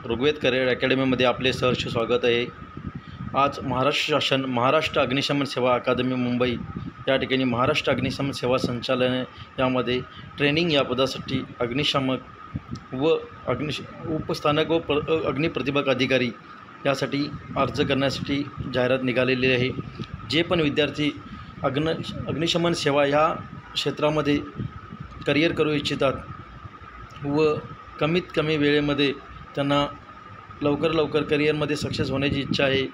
Rigveda career अकॅडमीमध्ये आपले सहर्ष स्वागत आहे। आज महाराष्ट्र शासन महाराष्ट्र अग्निशमन सेवा अकादमी मुंबई या ठिकाणी महाराष्ट्र अग्निशमन सेवा संचालनालय यामध्ये ट्रेनिंग या पदासाठी अग्निशामक व उपस्थानक व अग्निप्रतिबक अधिकारी यासाठी अर्ज करण्यासाठी जाहिरात निघालेली आहे। जे पण विद्यार्थी अग्निशमन सेवा ह्या क्षेत्रामध्ये करिअर करू इच्छितात व कमीत कमी वेळेमध्ये त्यांना लवकर करिअरमध्ये सक्सेस होण्याची इच्छा आहे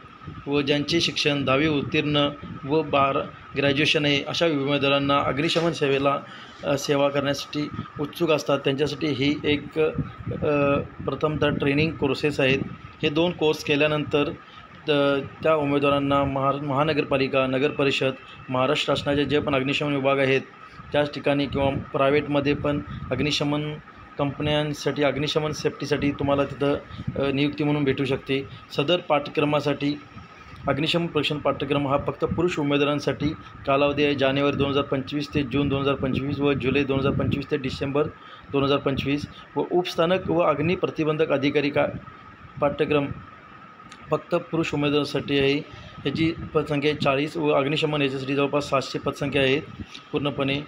व ज्यांचे शिक्षण 10वी उत्तीर्ण व 12 ग्रॅज्युएशन आहे अशा उमेदवारांना अग्निशमन सेवा करण्यासाठी उत्सुक असतात, त्यांच्यासाठी ही एक प्रथमतः ट्रेनिंग कोर्सेस आहेत। हे 2 कोर्स केल्यानंतर त्या उमेदवारांना महानगरपालिका, नगरपरिषद, महाराष्ट्र शासनाचे जे पण अग्निशमन विभाग आहेत त्याच ठिकाणी किंवा प्रायव्हेटमध्ये पण अग्निशमन कंपन्यांसाठी अग्निशमन सेफ्टीसाठी तुम्हाला तिथं नियुक्ती म्हणून भेटू शकते। सदर पाठ्यक्रमासाठी अग्निशमन प्रशिक्षण पाठ्यक्रम हा फक्त पुरुष उमेदवारांसाठी कालावधी आहे जानेवारी 2025 ते जून 2025 व जुलै 2025 ते डिसेंबर 2025 व उपस्थानक व अग्निप्रतिबंधक अधिकारी पाठ्यक्रम फक्त पुरुष उमेदवारांसाठी आहे। याची पदसंख्या 40 व अग्निशमन याच्यासाठी जवळपास 700 पदसंख्या आहेत। पूर्णपणे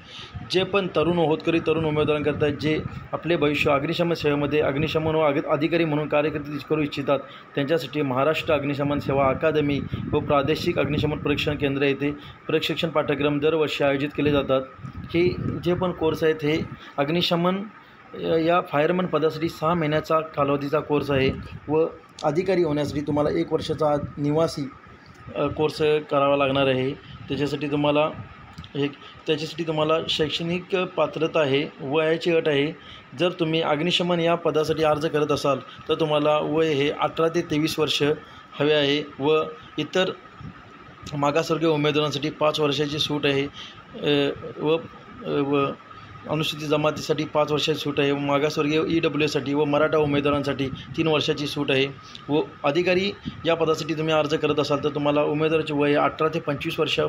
जे पण होतकरी तरुण उमेदवारांकरता जे आपले भविष्य अग्निशमन सेवेमध्ये अग्निशमन व अधिकारी म्हणून कार्यकर्ते करू इच्छितात त्यांच्यासाठी महाराष्ट्र अग्निशमन सेवा अकादमी व प्रादेशिक अग्निशमन प्रशिक्षण केंद्र येथे प्रशिक्षण पाठ्यक्रम दरवर्षी आयोजित केले जातात। हे जे पण कोर्स आहेत हे अग्निशमन या फायरमन पदासाठी 6 महिन्याचा कालावधीचा कोर्स आहे व अधिकारी होण्यासाठी तुम्हाला 1 वर्षाचा निवासी कोर्स करावा लागणार आहे। त्याच्यासाठी तुम्हाला शैक्षणिक पात्रता आहे, वयाची अट आहे। जर तुम्ही अग्निशमन या पदासाठी अर्ज करत असाल तर तुम्हाला वय हे 18 ते 23 वर्ष हवे आहे व इतर मागासवर्गीय उमेदवारांसाठी 5 वर्षाची सूट आहे व अनुसूचित जमातीसाठी 5 वर्षाची सूट आहे व मागासवर्गीय EWS व मराठा उमेदवारांसाठी 3 वर्षाची सूट आहे व अधिकारी या पदासाठी तुम्ही अर्ज करत असाल तर तुम्हाला उमेदवाराचे वय 18 ते 25 वर्ष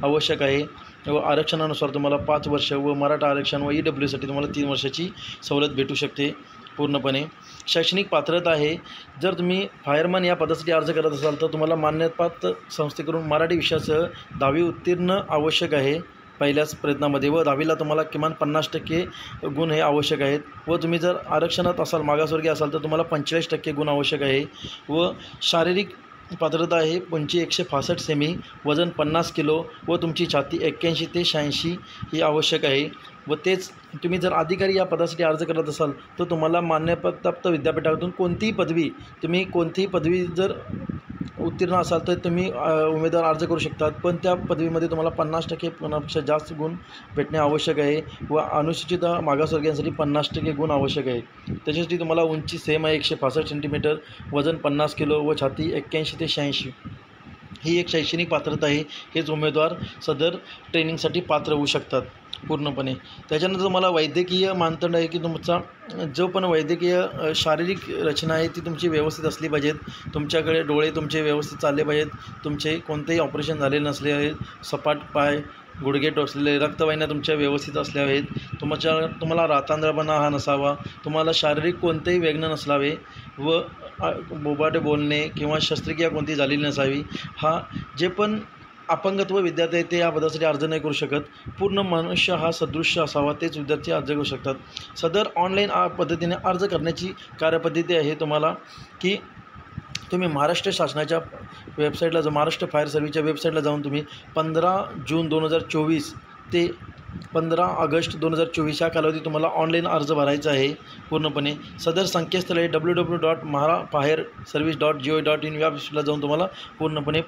आवश्यक आहे व आरक्षणानुसार तुम्हाला 5 वर्ष व मराठा आरक्षण व EWS तुम्हाला 3 वर्षाची सवलत भेटू शकते। पूर्णपणे शैक्षणिक पात्रता आहे, जर तुम्ही फायरमन या पदासाठी अर्ज करत असाल तर तुम्हाला मान्यताप्राप्त संस्थेकडून मराठी विषयासह 10वी उत्तीर्ण आवश्यक आहे पहिल्याच प्रयत्नामध्ये व 10वीला तुम्हाला किमान 50% गुण हे आवश्यक आहेत व तुम्ही जर आरक्षणात असाल, मागासवर्गीय असाल तर तुम्हाला 45% गुण आवश्यक आहे व शारीरिक पात्रता आहे उंची 165 सेमी, वजन 50 किलो व तुमची छाती 81 ते 86 ही आवश्यक आहे व तेच तुम्ही जर अधिकारी या पदासाठी अर्ज करत असाल तर तुम्हाला मान्यताप्राप्त विद्यापीठातून कोणतीही पदवी जर उत्तीर्ण असाल तर तुम्ही उमेदवार अर्ज करू शकतात, पण त्या पदवीमध्ये तुम्हाला 50% जास्त गुण भेटणे आवश्यक आहे व अनुसूचित मागासवर्गीयांसाठी 50% गुण आवश्यक आहे। त्याच्यासाठी तुम्हाला उंची सेम आहे 165 सेंटीमीटर, वजन 50 किलो व छाती 81 ते 86 ही एक शैक्षणिक पात्रता आहे। हेच उमेदवार सदर ट्रेनिंगसाठी पात्र होऊ शकतात पूर्णपणे। त्याच्यानंतर तुम्हाला वैद्यकीय मानदंड आहे की तुमचा जो पण वैद्यकीय शारीरिक रचना आहे ती तुमची व्यवस्थित असली पाहिजेत, तुमच्याकडे डोळे तुमचे व्यवस्थित चालले पाहिजेत, तुमचे कोणतेही ऑपरेशन झालेले नसले आहेत, सपाट पाय, गुडघे टोचलेले, रक्तवाहिन्या तुमच्या व्यवस्थित असल्या आहेत, तुम्हाला रातांधळपणा हा नसावा, तुम्हाला शारीरिक कोणतेही व्यग्न नसावे व बोबाटे बोलणे किंवा शस्त्रक्रिया कोणती झालेली नसावी। जे पण अपंगत्व विद्यार्थी आहेत ते या पदासाठी अर्ज नाही करू शकत। पूर्ण मनुष्य हा सदृश्य असावा तेच विद्यार्थी अर्ज करू शकतात। सदर ऑनलाईन पद्धतीने अर्ज करण्याची कार्यपद्धती आहे तुम्हाला की तुम्ही महाराष्ट्र शासनाच्या वेबसाईटला महाराष्ट्र फायर सर्व्हिसच्या वेबसाईटला जाऊन तुम्ही 15 जून 2024 ते 15 ऑगस्ट 2024 या कालावधीत तुम्हाला ऑनलाईन अर्ज भरायचा आहे। पूर्णपणे सदर संकेतस्थळ आहे www.maharafireservice.gov.in या वेबसाईटला जाऊन तुम्हाला पूर्णपणे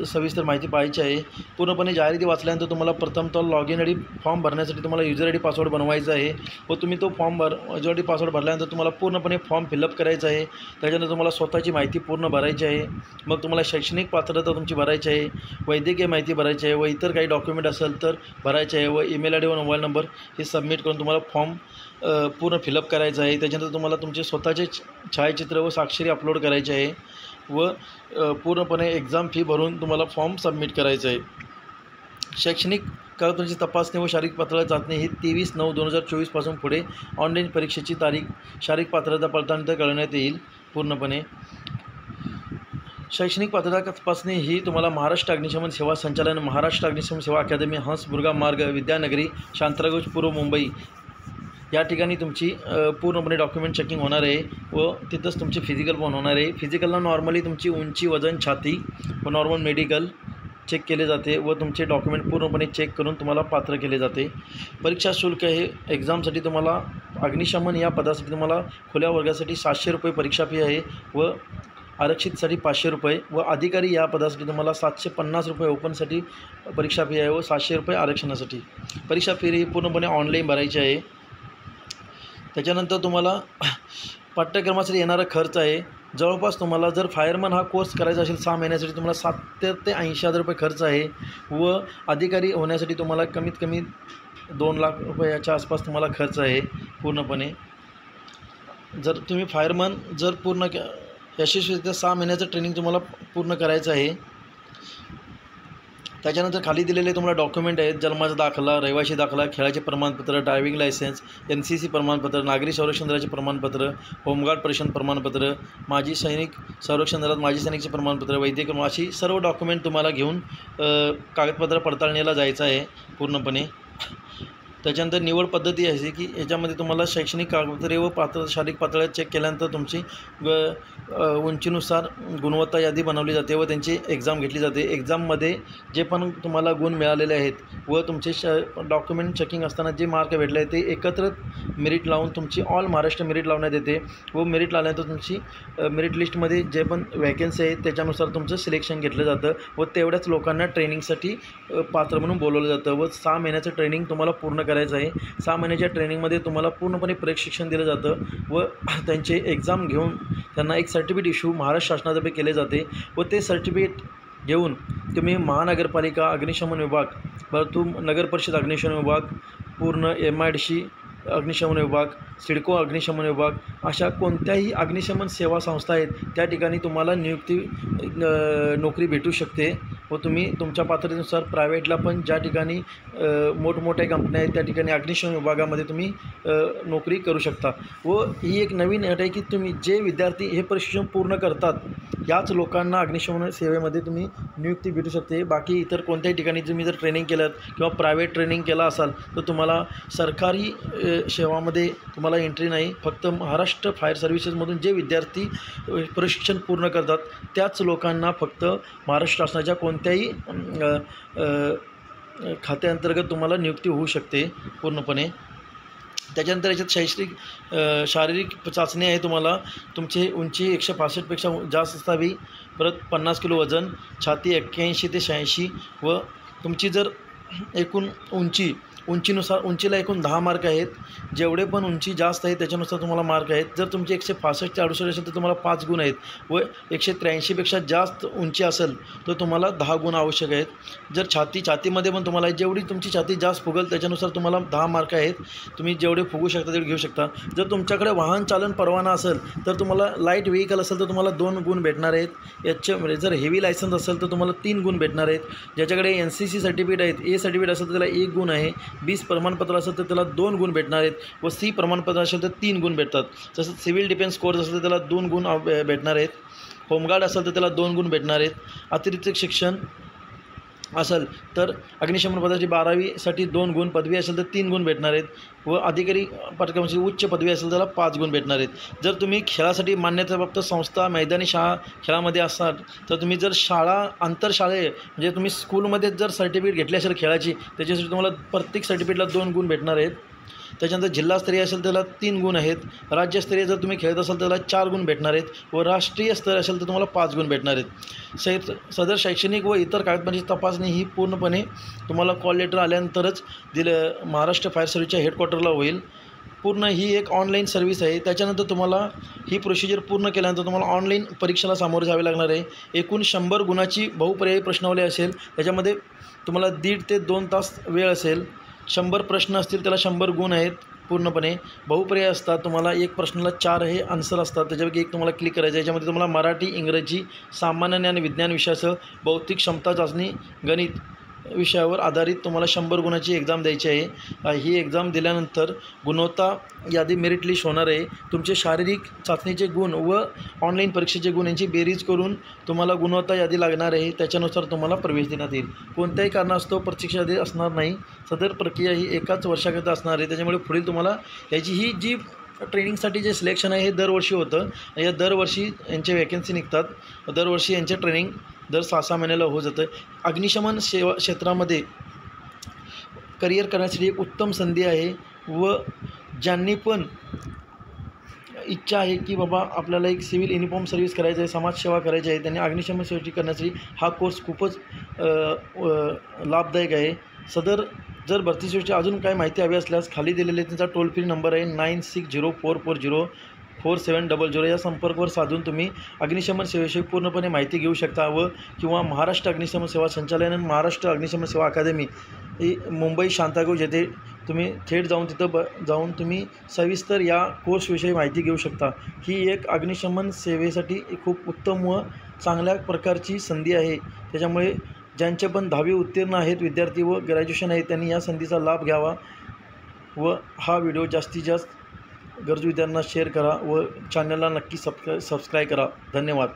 सविस्तर माहिती पाहायची आहे। पूर्णपणे जाहिराती वाचल्यानंतर तुम्हाला प्रथमतः लॉग इन आयडी फॉर्म भरण्यासाठी तुम्हाला युजर आयडी पासवर्ड बनवायचा आहे व तुम्ही तो युजर आयडी पासवर्ड भरल्यानंतर तुम्हाला पूर्णपणे फॉर्म फिलअप करायचा आहे। त्याच्यानंतर तुम्हाला स्वतःची माहिती पूर्ण भरायची आहे, मग तुम्हाला शैक्षणिक पात्रता तुमची भरायची आहे, वैद्यकीय माहिती भरायची आहे व इतर काही डॉक्युमेंट असेल तर भरायचे आहे व ईमेल आयडी व मोबाईल नंबर हे सबमिट करून तुम्हाला फॉर्म पूर्ण फिलअप करायचं आहे। त्याच्यानंतर तुम्हाला तुमचे स्वतःचे छायाचित्र व साक्षरी अपलोड करायचे आहे व पूर्णपणे एक्झाम फी भरून तुम्हाला फॉर्म सबमिट करायचं आहे। शैक्षणिक कागदपत्रांची तपासणी व शारीरिक पात्रता चाचणी ही 23/9/2024 पासून पुढे ऑनलाईन परीक्षेची तारीख, शारीरिक पात्रता पडताळणी कळवण्यात येईल पूर्णपणे. शैक्षणिक पात्रता तपासणी ही तुम्हाला महाराष्ट्र अग्निशमन सेवा संचालन, महाराष्ट्र अग्निशमन सेवा अकादमी, हंसमुर्गा मार्ग, विद्यानगरी, शांतरागोज पूर्व, मुंबई या ठिकाणी तुमची पूर्णपणे डॉक्युमेंट चेकिंग होणार आहे व तिथंच तुमची फिजिकल पण होणार आहे. फिजिकलला नॉर्मली तुमची उंची, वजन, छाती व नॉर्मल मेडिकल चेक केले जाते व तुमचे डॉक्युमेंट पूर्णपणे चेक करून तुम्हाला पात्र केले जाते. परीक्षा शुल्क हे एक्झामसाठी तुम्हाला अग्निशमन या पदासाठी तुम्हाला खुल्या वर्गासाठी 700 रुपये परीक्षा फी आहे व आरक्षितसाठी 500 रुपये व अधिकारी या पदासाठी तुम्हाला 750 रुपये ओपनसाठी परीक्षा फी आहे व 700 रुपये आरक्षणासाठी. परीक्षा फी ही पूर्णपणे ऑनलाईन भरायची आहे. त्याच्यानंतर तुम्हाला पाठ्यक्रमासाठी येणारा खर्च आहे जवळपास तुम्हाला जर फायरमन हा कोर्स करायचा असेल 6 महिन्यासाठी तुम्हाला 70,000 ते 80,000 रुपये खर्च आहे व अधिकारी होण्यासाठी तुम्हाला कमीत कमी 2 लाख रुपयाच्या आसपास तुम्हाला खर्च आहे पूर्णपणे. जर तुम्ही फायरमन जर पूर्ण यशस्वीरित्या 6 महिन्याचं ट्रेनिंग तुम्हाला पूर्ण करायचं आहे. त्याच्यानंतर खाली दिलेले तुम्हाला डॉक्युमेंट आहेत: जन्माचा दाखला, रहिवासी दाखला, खेळाचे प्रमाणपत्र, ड्रायव्हिंग लायसन्स, NCC प्रमाणपत्र, नागरी संरक्षण दलाचे प्रमाणपत्र, होमगार्ड परीक्षण प्रमाणपत्र, माजी सैनिक संरक्षण दलात माजी सैनिकचे प्रमाणपत्र, वैद्यकीय अशी सर्व डॉक्युमेंट तुम्हाला घेऊन कागदपत्र पडताळणीला जायचं आहे पूर्णपणे. त्याच्यानंतर निवड पद्धती अशी की याच्यामध्ये तुम्हाला शैक्षणिक कागदपत्रे व शारीरिक पात्रता चेक केल्यानंतर तुमची उंचीनुसार गुणवत्ता यादी बनवली जाते व त्यांची एक्झाम घेतली जाते. एक्झाममध्ये जे पण तुम्हाला गुण मिळालेले आहेत व तुमचे डॉक्युमेंट चेकिंग असताना जे मार्क भेटले आहेत ते एकत्र मेरिट लावून तुमची ऑल महाराष्ट्र मेरिट लावण्यात येते व मेरिट लावल्यानंतर तुमची मेरिट लिस्टमध्ये जे पण वॅकन्सी आहेत त्याच्यानुसार तुमचं सिलेक्शन घेतलं जातं व तेवढ्याच लोकांना ट्रेनिंगसाठी पात्र म्हणून बोलवलं जातं व 6 महिन्याचं ट्रेनिंग तुम्हाला पूर्ण करायचं आहे. 6 महिन्याच्या ट्रेनिंगमध्ये तुम्हाला पूर्णपणे प्रशिक्षण दिलं जातं व त्यांचे एक्झाम घेऊन त्यांना एक सर्टिफिकेट इश्यू महाराष्ट्र शासनातर्फे केले जाते व ते सर्टिफिकेट घेऊन तुम्ही महानगरपालिका अग्निशमन विभाग, परंतु नगरपरिषद अग्निशमन विभाग, पूर्ण MIDC अग्निशमन विभाग, सिडको अग्निशमन विभाग अशा कोणत्याही अग्निशमन सेवा संस्था आहेत त्या ठिकाणी तुम्हाला नोकरी भेटू शकते व तुम्ही तुमच्या पात्रतेनुसार प्रायव्हेटला पण ज्या ठिकाणी मोठमोठ्या कंपन्या आहेत त्या ठिकाणी अग्निशमन विभागामध्ये तुम्ही नोकरी करू शकता. व ही एक नवीन अट आहे की तुम्ही जे विद्यार्थी हे प्रशिक्षण पूर्ण करतात याच लोकांना अग्निशमन सेवेमध्ये तुम्ही नियुक्ती भेटू शकते. बाकी इतर कोणत्याही ठिकाणी तुम्ही जर ट्रेनिंग केलं किंवा प्रायव्हेट ट्रेनिंग केला असाल तर तुम्हाला सरकारी सेवामध्ये तुम्हाला एंट्री नाही. फक्त महाराष्ट्र फायर सर्व्हिसेसमधून जे विद्यार्थी प्रशिक्षण पूर्ण करतात त्याच लोकांना फक्त महाराष्ट्र शासनाच्या कोणत्याही खात्याअंतर्गत तुम्हाला नियुक्ती होऊ शकते पूर्णपणे. त्याच्यानंतर याच्यात शारीरिक चाचणी आहे. तुम्हाला तुमची उंची 165 पेक्षा जास्त असावी, परत 50 किलो वजन, छाती 81 ते 86 व तुमची जर एकूण उंचीनुसार उंचीला एकूण 10 मार्क आहेत. जेवढे पण उंची जास्त आहे त्याच्यानुसार तुम्हाला मार्क आहेत. जर तुमची 165 ते 68 असेल तर तुम्हाला 5 गुण आहेत व 183पेक्षा जास्त उंची असेल तर तुम्हाला 10 गुण आवश्यक आहेत. जर छातीमध्ये पण तुम्हाला जेवढी तुमची छाती जास्त फुगेल त्याच्यानुसार तुम्हाला 10 मार्क आहेत. तुम्ही जेवढे फुगू शकता तेवढे घेऊ शकता. जर तुमच्याकडे वाहन चालन परवाना असेल तर तुम्हाला लाईट व्हेकल असेल तर तुम्हाला 2 गुण भेटणार आहेत. याच्यामध्ये जर हेवी लायसन्स असेल तर तुम्हाला 3 गुण भेटणार आहेत. ज्याच्याकडे NCC सर्टिफिकेट आहेत, A सर्टिफिकेट असेल तर त्याला 1 गुण आहे, B प्रमाणपत्र असेल तर त्याला 2 गुण भेटणार आहेत व C प्रमाणपत्र असेल तर 3 गुण भेटतात. तसंच सिव्हिल डिफेन्स कोर्स असेल तर त्याला 2 गुण भेटणार आहेत. होमगार्ड असेल तर त्याला 2 गुण भेटणार आहेत. अतिरिक्त शिक्षण असेल तर अग्निशमन पदाची 12वीसाठी 2 गुण, पदवी असेल तर 3 गुण भेटणार आहेत व अधिकारी पाठ्यक्रमाची उच्च पदवी असेल त्याला 5 गुण भेटणार आहेत. जर तुम्ही खेळासाठी मान्यताप्राप्त संस्था, मैदानी शाळा खेळामध्ये असाल तर तुम्ही जर आंतरशालेय म्हणजे तुम्ही स्कूलमध्ये जर सर्टिफिकेट घेतली असेल खेळाची त्याच्यासाठी तुम्हाला प्रत्येक सर्टिफिकेटला 2 गुण भेटणार आहेत. त्याच्यानंतर जिल्हास्तरीय असेल त्याला 3 गुण आहेत. राज्यस्तरीय जर तुम्ही खेळत असाल त्याला 4 गुण भेटणार आहेत व राष्ट्रीय स्तर असेल तर तुम्हाला 5 गुण भेटणार आहेत. सदर शैक्षणिक व इतर कागदपत्रांची तपासणी ही पूर्णपणे तुम्हाला कॉल लेटर आल्यानंतरच महाराष्ट्र फायर सर्व्हिसच्या हेडक्वार्टरला होईल. पूर्ण ही एक ऑनलाईन सर्व्हिस आहे. त्याच्यानंतर तुम्हाला ही प्रोसिजर पूर्ण केल्यानंतर तुम्हाला ऑनलाईन परीक्षेला सामोरे जावे लागणार आहे. एकूण 100 गुणाची बहुपर्यायी प्रश्नावली असेल. त्याच्यामध्ये तुम्हाला 1.5 ते 2 तास वेळ असेल. 100 प्रश्न असतील त्याला 100 गुण आहेत. पूर्णपणे बहुपर्याय असतात. तुम्हाला एक प्रश्नाला 4 हे आन्सर असतात. त्याच्यापैकी एक तुम्हाला क्लिक करायचं आहे. याच्यामध्ये तुम्हाला मराठी, इंग्रजी, सामान्य ज्ञान, विज्ञान विषयासह बौद्धिक क्षमता चाचणी, गणित विषयावर आधारित तुम्हाला 100 गुणाची एक्झाम द्यायची आहे। ही एक्झाम दिल्यानंतर गुणवत्ता यादी मेरिट लिस्ट होणार आहे। तुमचे शारीरिक चाचणीचे गुण व ऑनलाईन परीक्षेचे गुण यांची बेरीज करून तुम्हाला गुणवत्ता यादी लागणार आहे। त्याच्यानुसार तुम्हाला प्रवेश देण्यात येईल। कोणत्याही कारणास्तव परीक्षा यादी असणार नाही। सदर प्रक्रिया ही एकाच वर्षाकरिता असणार आहे। त्याच्यामुळे पुढील तुम्हाला याची ही जी ट्रेनिंगसाठी जे सिलेक्शन आहे हे दरवर्षी होतं। या दरवर्षी यांचे वॅकन्सी निघतात। दरवर्षी यांचे ट्रेनिंग दर 6-6 महिन्याला होत जातं। अग्निशमन सेवा क्षेत्रामध्ये करिअर करण्यासाठी एक उत्तम संधी आहे व ज्यांनी पण इच्छा आहे की बाबा आपल्याला एक सिव्हिल युनिफॉर्म सर्व्हिस करायचं आहे, समाजसेवा करायची आहे, त्यांनी अग्निशमन सेवेची करण्यासाठी हा कोर्स खूपच लाभदायक आहे। सदर जर भरती सेवेची अजून काय माहिती हवी असल्यास खाली दिलेले त्यांचा टोल फ्री नंबर आहे 9604404700 या संपर्कवर साधून तुम्ही अग्निशमन सेवेविषयी पूर्णपणे माहिती घेऊ शकता व किंवा महाराष्ट्र अग्निशमन सेवा संचालनालय महाराष्ट्र अग्निशमन सेवा अकादमी ही मुंबई शांतागृह येथे तुम्ही थेट जाऊन तिथं जाऊन तुम्ही सविस्तर या कोर्सविषयी माहिती घेऊ शकता। ही एक अग्निशमन सेवेसाठी खूप उत्तम व चांगल्या प्रकारची संधी आहे। त्याच्यामुळे ज्यांचे पण 10वी उत्तीर्ण आहेत विद्यार्थी व ग्रॅज्युएशन आहे त्यांनी या संधीचा लाभ घ्यावा व हा व्हिडिओ जास्तीत जास्त गरजू विद्यार्थ्यांना शेअर करा व चॅनलला नक्की सबस्क्राईब करा। धन्यवाद।